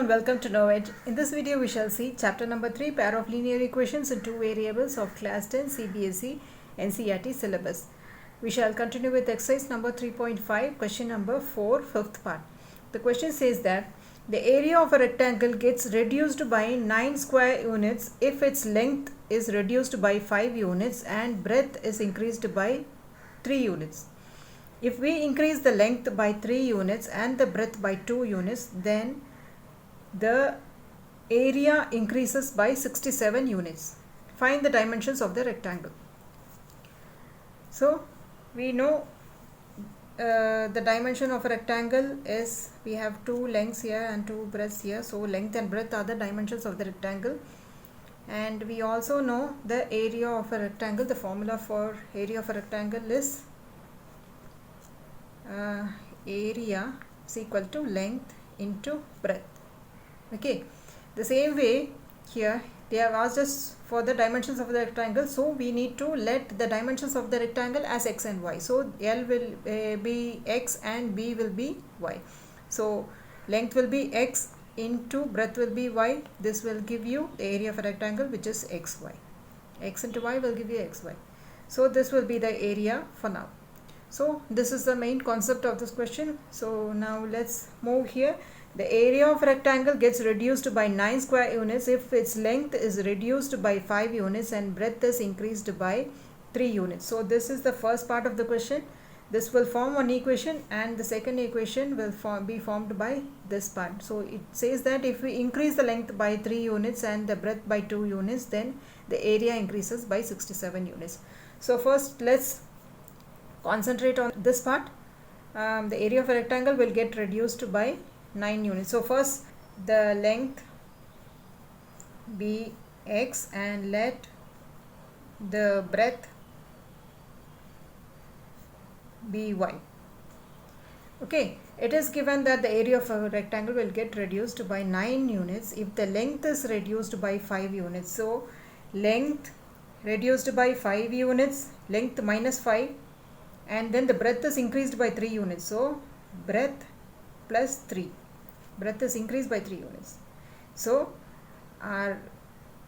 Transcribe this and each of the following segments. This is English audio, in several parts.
and welcome to Knowledge. In this video we shall see chapter number 3, pair of linear equations in two variables of class 10 CBSE NCERT syllabus. We shall continue with exercise number 3.5, question number 4, fifth part. The question says that the area of a rectangle gets reduced by 9 square units if its length is reduced by 5 units and breadth is increased by 3 units. If we increase the length by 3 units and the breadth by 2 units, then the area increases by 67 units. Find the dimensions of the rectangle. So, we know the dimension of a rectangle is, we have 2 lengths here and 2 breadths here. So, length and breadth are the dimensions of the rectangle. And we also know the area of a rectangle. The formula for area of a rectangle is area is equal to length into breadth. Okay, the same way here they have asked us for the dimensions of the rectangle, so we need to let the dimensions of the rectangle as x and y. So L will be x and B will be y. So length will be x into breadth will be y. This will give you the area of a rectangle, which is xy. X into y will give you xy. So this will be the area for now. So this is the main concept of this question. So now let's move here. The area of a rectangle gets reduced by 9 square units if its length is reduced by 5 units and breadth is increased by 3 units. So this is the first part of the question. This will form one equation and the second equation will be formed by this part. So it says that if we increase the length by 3 units and the breadth by 2 units, then the area increases by 67 units. So first let's concentrate on this part. The area of a rectangle will get reduced by 9 units. So first the length be x and let the breadth be y. Okay, it is given that the area of a rectangle will get reduced by 9 units if the length is reduced by 5 units. So length reduced by 5 units, length minus 5, and then the breadth is increased by 3 units. So breadth plus 3. Breadth is increased by 3 units. So our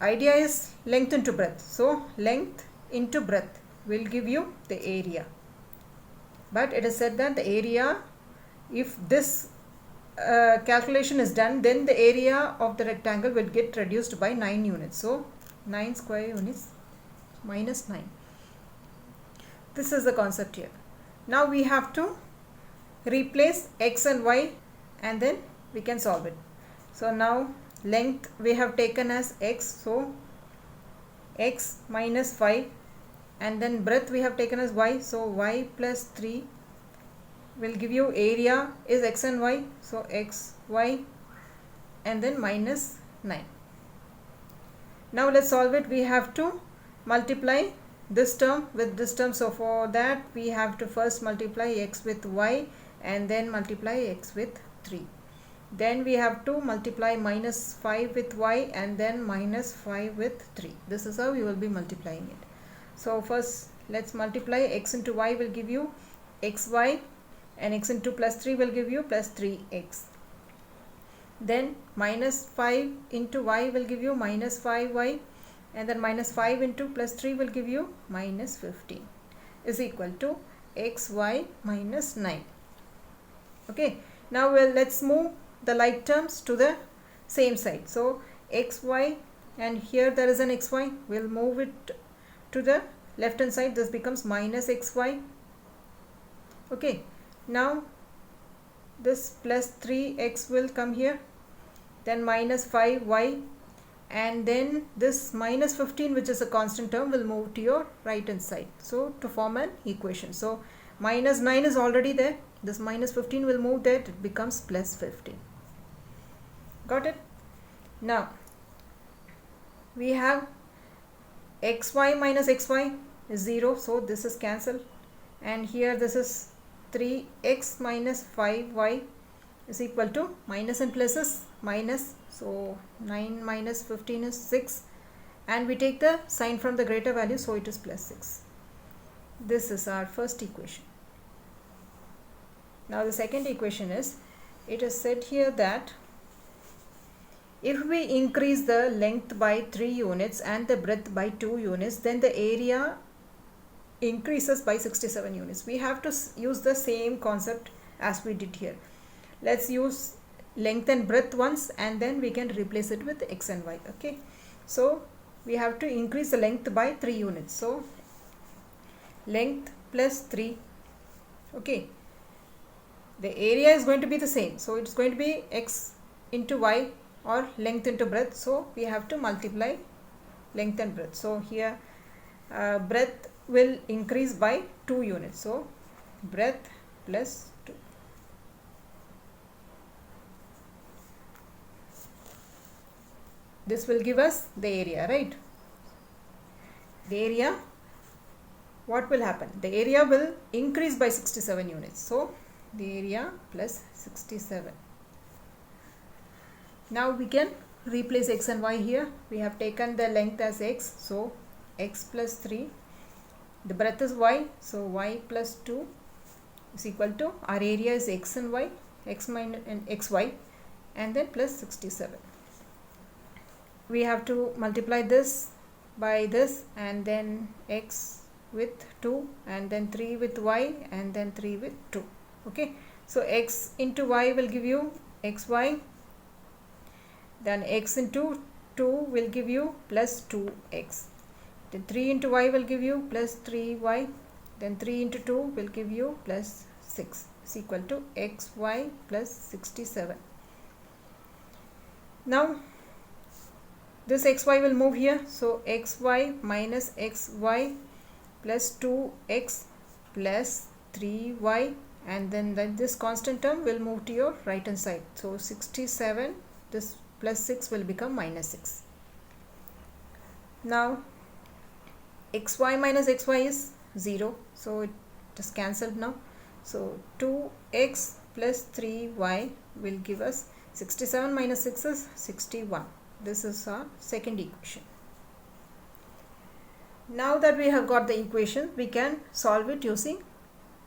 idea is length into breadth. So length into breadth will give you the area. But it is said that the area, if this calculation is done, then the area of the rectangle will get reduced by 9 units. So 9 square units minus 9. This is the concept here. Now we have to replace x and y and then we can solve it. So now length we have taken as x, so x minus 5, and then breadth we have taken as y, so y plus 3 will give you area is x and y, so x, y, and then minus 9. Now let's solve it. We have to multiply this term with this term. So for that we have to first multiply x with y and then multiply x with 3. Then we have to multiply minus 5 with y and then minus 5 with 3. This is how we will be multiplying it. So first let's multiply. X into y will give you xy and x into plus 3 will give you plus 3x. Then minus 5 into y will give you minus 5y, and then minus 5 into plus 3 will give you minus 15 is equal to xy minus 9. Okay, now let's move the like terms to the same side. So xy, and here there is an xy, we'll move it to the left hand side. This becomes minus xy. Okay, now this plus 3x will come here, then minus 5y, and then this minus 15, which is a constant term, will move to your right hand side, so to form an equation. So minus 9 is already there, this minus 15 will move there, it becomes plus 15. Got it? Now we have xy minus xy is 0, so this is cancelled, and here this is 3x minus 5y is equal to minus and plus is minus, so 9 minus 15 is 6, and we take the sign from the greater value, so it is plus 6. This is our first equation. Now the second equation is, it is said here that if we increase the length by 3 units and the breadth by 2 units, then the area increases by 67 units. We have to use the same concept as we did here. Let's use length and breadth once, and then we can replace it with x and y. Okay, so we have to increase the length by 3 units. So length plus 3. Okay, the area is going to be the same, so it's going to be x into y or length into breadth. So we have to multiply length and breadth. So here breadth will increase by 2 units, so breadth plus 2. This will give us the area, right? The area, what will happen? The area will increase by 67 units. So the area plus 67. Now we can replace x and y here. We have taken the length as x, so x plus 3. The breadth is y, so y plus 2 is equal to, our area is x and y, x minus and xy, and then plus 67. We have to multiply this by this, and then x with 2, and then 3 with y, and then 3 with 2. Okay, so x into y will give you xy, then x into 2 will give you plus 2x, then 3 into y will give you plus 3y, then 3 into 2 will give you plus 6 is equal to xy plus 67. Now this xy will move here, so xy minus xy plus 2x plus 3y, and then this constant term will move to your right hand side. So 67, this plus 6 will become minus 6. Now xy minus xy is 0, so it is cancelled now. So 2x plus 3y will give us 67 minus 6 is 61. This is our second equation. Now that we have got the equation, we can solve it using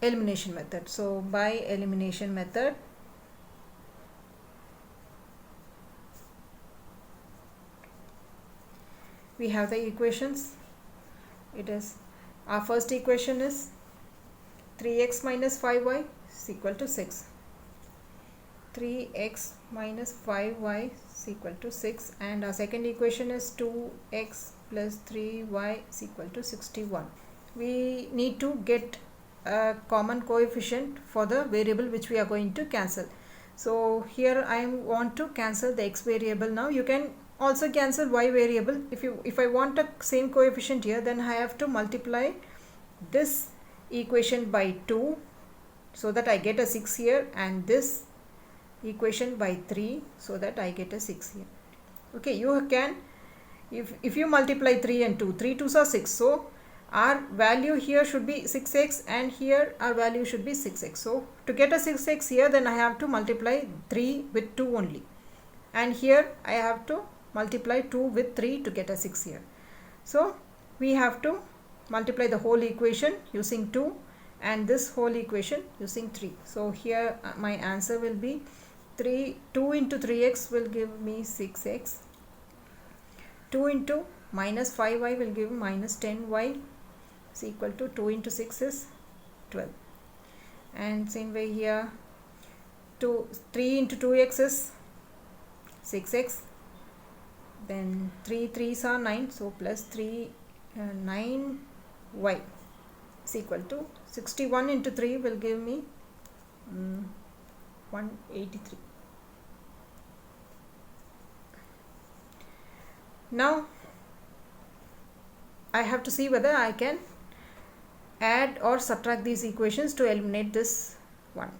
elimination method. So by elimination method, we have the equations. It is, our first equation is 3x minus 5y is equal to 6. 3x minus 5y is equal to 6, and our second equation is 2x plus 3y is equal to 61. We need to get a common coefficient for the variable which we are going to cancel. So here I want to cancel the x variable. Now you can also cancel y variable. If I want a same coefficient here, then I have to multiply this equation by 2 so that I get a 6 here, and this equation by 3 so that I get a 6 here. Okay, you can, if you multiply 3 and 2, 3 2s are 6, so our value here should be 6x, and here our value should be 6x. So to get a 6x here, then I have to multiply 3 with 2 only, and here I have to multiply 2 with 3 to get a 6 here. So we have to multiply the whole equation using 2 and this whole equation using 3. So here my answer will be 2 into 3x will give me 6x. 2 into minus 5y will give minus 10y is equal to 2 into 6 is 12. And same way here, 3 into 2x is 6x. Then 3 3s are 9, so plus 9y is equal to 61 into 3 will give me 183. Now I have to see whether I can add or subtract these equations to eliminate this one.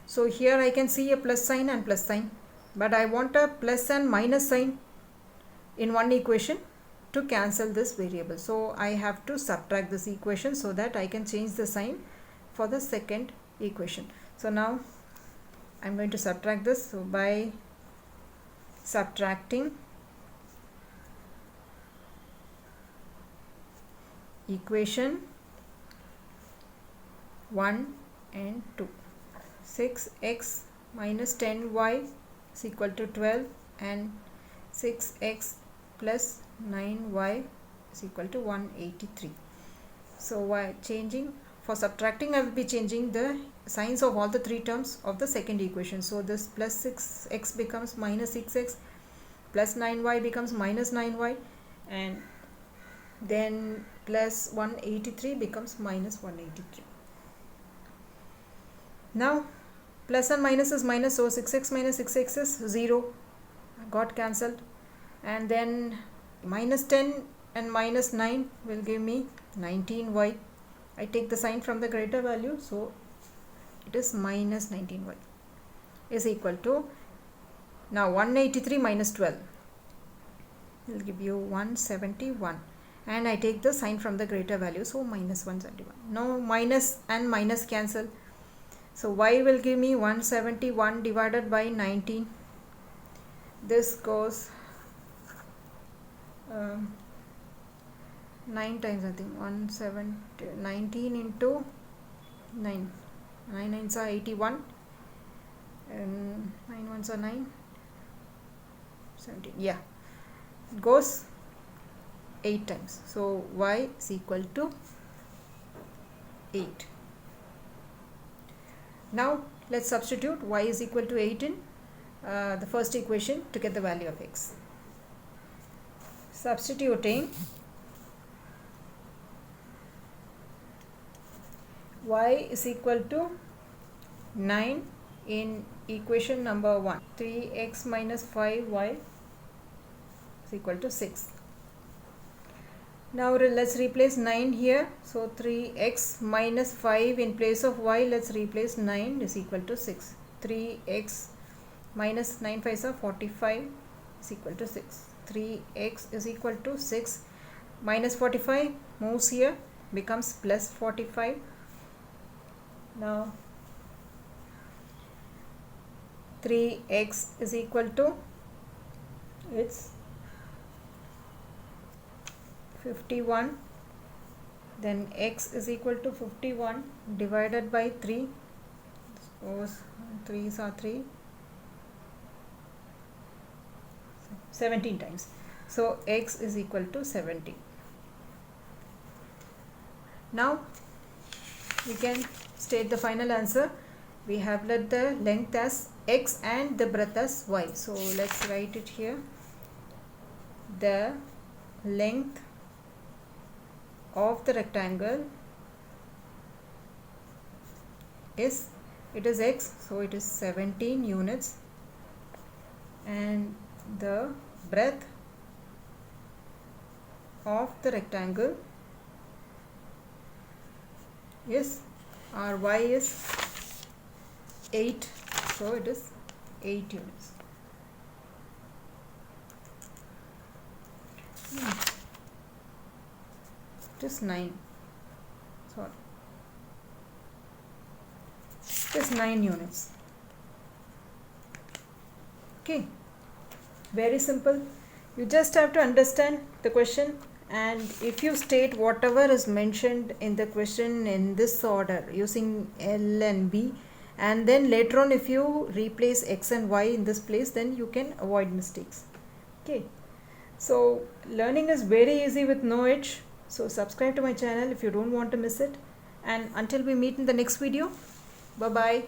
So here I can see a plus sign and plus sign, but I want a plus and minus sign in one equation to cancel this variable. So I have to subtract this equation so that I can change the sign for the second equation. So now I'm going to subtract this. So by subtracting equation 1 and 2, 6x minus 10y is equal to 12, and 6x plus 9y is equal to 183. So while changing, for subtracting, I will be changing the signs of all the three terms of the second equation. So this plus 6x becomes minus 6x, plus 9y becomes minus 9y, and then plus 183 becomes minus 183. Now plus and minus is minus, so 6x minus 6x is 0, got cancelled, and then minus 10 and minus 9 will give me 19y. I take the sign from the greater value, so it is minus 19y is equal to, now 183 minus 12 will give you 171, and I take the sign from the greater value, so minus 171. Now minus and minus cancel, so y will give me 171 divided by 19. This goes 9 times, I think. 19 into 9. 9 nines are 81, and 9 ones are 9. 17. Yeah, it goes 8 times. So y is equal to 8. Now let's substitute y is equal to 8 in the first equation to get the value of x. Substituting y is equal to 9 in equation number 1. 3x minus 5y is equal to 6. Now let's replace 9 here. So 3x minus 5 in place of y, let's replace 9 is equal to 6. 3x minus 9 5s are 45 is equal to 6. 3x is equal to 6. Minus 45 moves here, becomes plus 45. Now 3x is equal to, it's 51, then x is equal to 51 divided by 3, suppose 3s are 3, 17 times, so x is equal to 17. Now we can state the final answer. We have let the length as x and the breadth as y, so let's write it here. The length of the rectangle is, it is x, so it is 17 units, and the breadth of the rectangle is, our y is 8, so it is 8 units. It is 9, sorry, it is 9 units. Okay, very simple. You just have to understand the question, and if you state whatever is mentioned in the question in this order using L and B, and then later on if you replace x and y in this place, then you can avoid mistakes. Okay, so learning is very easy with no edge. So subscribe to my channel if you don't want to miss it, and until we meet in the next video, bye bye.